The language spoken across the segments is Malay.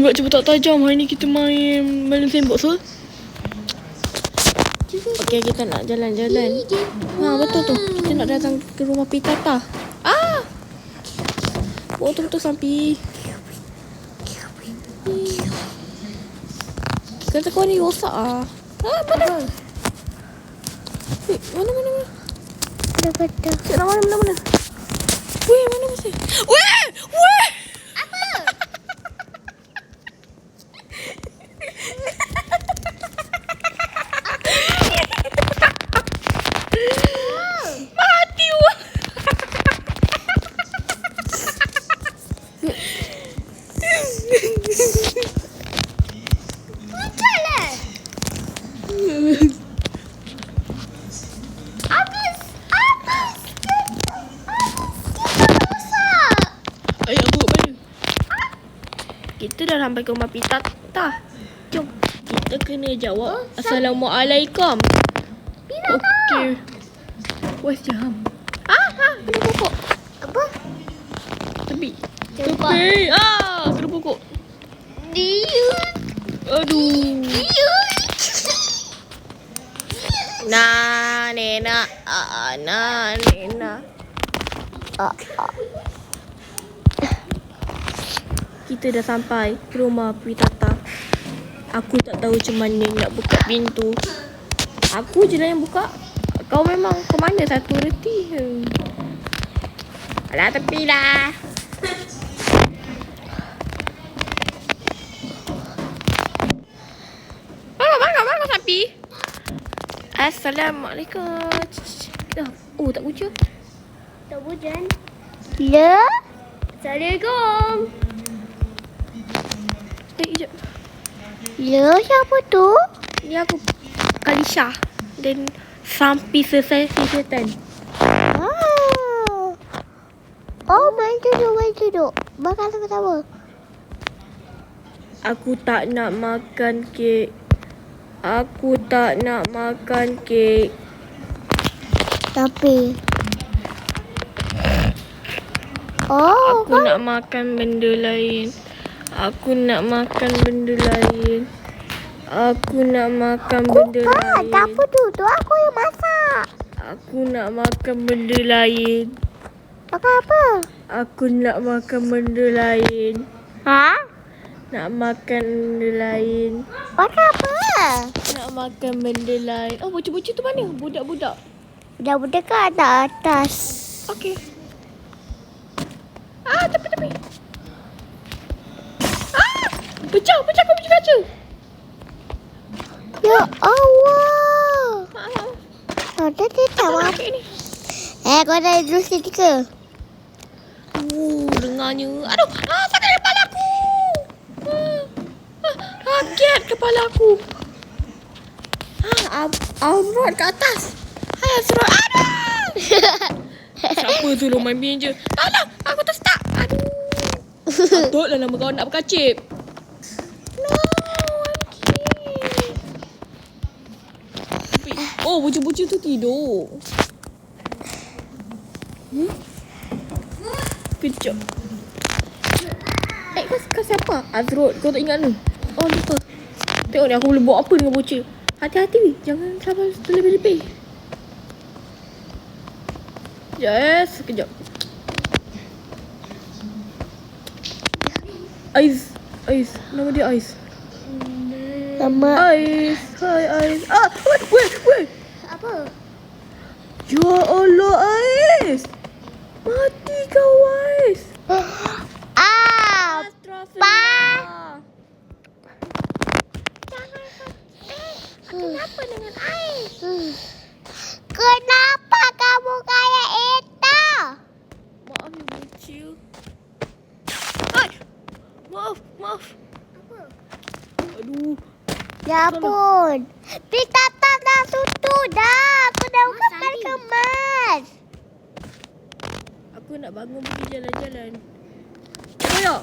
Enggak, cuba tak tajam. Hari ni kita main tembok, Sul. Okey, kita nak jalan-jalan. Betul tu. Kita nak datang ke rumah Pitata. Betul-betul Sampi. Kereta kau ni rosak Mana? Mana? Betul. Cik nak mana? Weh, mana masih? Weh! Apa? Mati wah. Jalan. Habis. Ayah buruk mana? Kita dah sampai ke rumah Pitata. Jom. Kita kena jawab Assalamualaikum. Okey. Wah, jam. Kena pokok. Apa? Tepi. Nampak. Tepi. Kena pokok. Aduh. Nena. Kita dah sampai ke rumah Pitata. Aku tak tahu macam mana nak buka pintu. Aku je lah yang buka. Kau memang ke mana satu reti. Alah, tepi lah. Bangun Sapi. Assalamualaikum. Tak hujan. Tak hujan. Ya. Assalamualaikum. Sekejap. Ya, siapa tu? Ni aku Kalisha dan Sampi setan. Main duduk. Makan sama-sama. Aku tak nak makan kek. Tapi. Aku nak makan benda lain. Bukan, apa tu aku yang masak. Aku nak makan benda lain. Makan apa? Aku nak makan benda lain. Nak makan benda lain. Makan apa? Nak makan benda lain. Bocil-bocil tu mana? Budak-budak. Budak-budak kan atas. Okey. Tepi. Pecah kunci kaca. Ya Allah. Ada tidak apa? Ni. Kau dah duduk sini ke? Dengarnya. Aduh, sakit kepala aku. Sakit kepala aku. Azrul kat atas. Hai Azrul. Aduh. Siapa tu main bin je. Tolong, aku terstuck. Aduh. Patutlah nama kau nak berkacip. No, bocil-bocil tu tidur. Kejap. Kau siapa? Azrul, kau tak ingat ni? Lupa. Tengok ni, aku boleh buat apa dengan bocil. Hati-hati, jangan sabar terlebih-lebih. Sekejap. Ais. Nama dia Ais. Nama Ais. Hai Ais. Wait. apa? Ya Allah, Ais. Mati kau, Ais. Astagfirullah. Kenapa dengan Ais? Kenapa kamu kayak itu? Maaf ya bocil. Maaf. Apa? Aduh. Ya ampun. Pitata dah tutup dah. Aku dah buka balik kemas. Aku nak bangun pergi jalan-jalan. Ayo.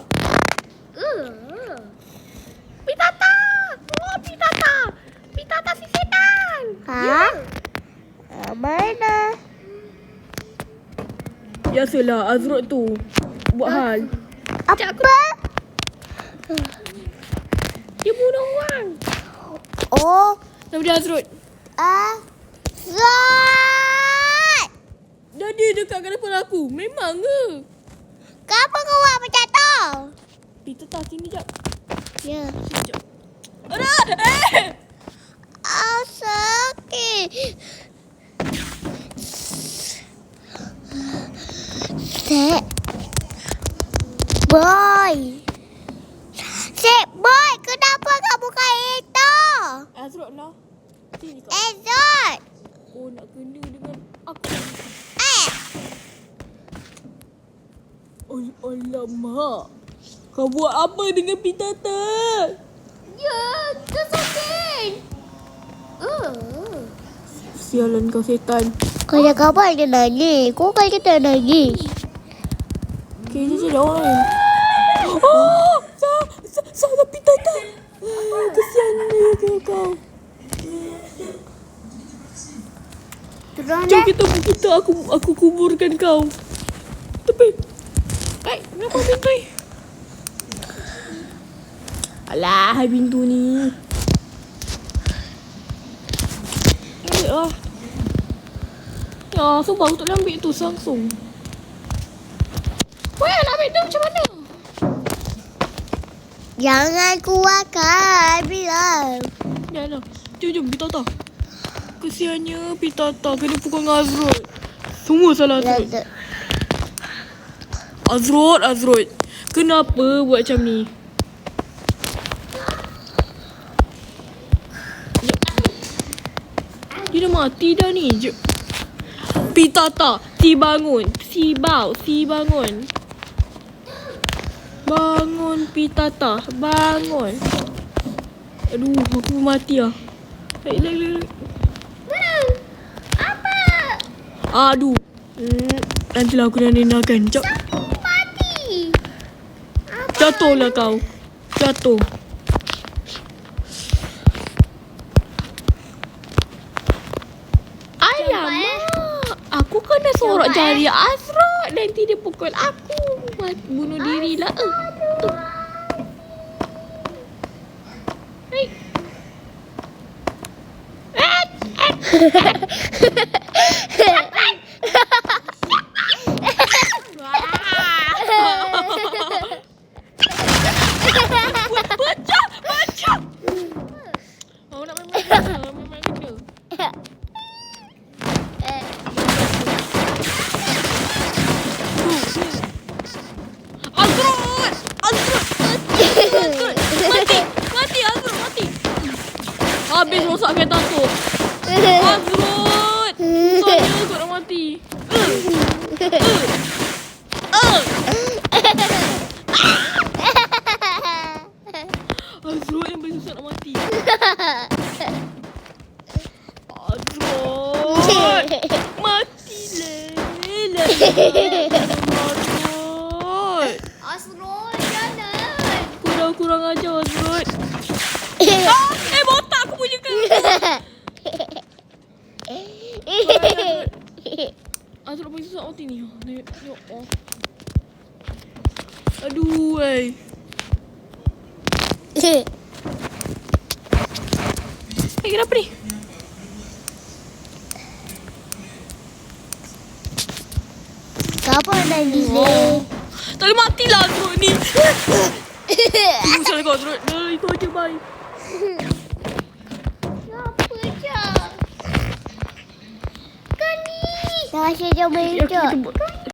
Pitata. Pitata si setan. Mana? Biasalah Azrul tu buat hal. Apa? Dia bunuh orang. Oh. Nama dia Azrul. Azrul. Dah dia dekat kat depan aku. Memang ke? Kenapa kau buat macam tu? Peter tak sini jap. Ya. Sini jap. Aduh! Sakit. Set. Boy. Set boy, kenapa kau buka itu? Azrul lah. Sini kau. Azrul. Oh, nak kena dengan aku. Alamak. Kau buat apa dengan Pitata? Ya, kesakitan. Sialan kau setan. Kau jangan kabar dia nangis. Kau kan kita nangis. Kayaknya saya dah orang. Oh! Salah Pitata. Kesian dia kau. Jom kita aku kuburkan kau. Tepi. Hai, kenapa pintu ni? Alah, pintu ni. Ya. Ya, sebab aku tak boleh ambil tu langsung. Weh, nak ambil tu macam mana? Jangan kuatkan bilang. Janganlah. Jom, Pitata. Kesiannya Pitata kena pukul dengan Azrul. Semua salah Azrul. Azrul. Kenapa buat macam ni? Dia dah mati dah ni. Pitata, si bangun. Si bangun. Bangun Pitata, bangun. Aduh, aku mati lah. Lek. Apa? Aduh. Nantilah aku dah nenakan. Jap. Mati. Jatuhlah kau. Jatuh. Alamak. Aku kena sorok jari Azrul. Nanti dia pukul aku. Bunuh diri lah. Hei. Baca. Oh, nak main benda. Azrul. Mati Azrul. Habis rosak kereta tu. Azrul. Susahnya kot nak mati. Azrul yang paling susah nak mati. Azrul. Matilah. Azrul, jangan. Kurang ajar Azrul. Botak aku punya ke. Azrul paling susah mati ni. Tengok. Aduh, weh. Kenapa ni? Siapa nak delay? Tak boleh matilah Azrul ni. Tunggu salah kau Azrul. Dah, itu aja, bye. Siapa je? Kau ni. Dah asyik jom main je.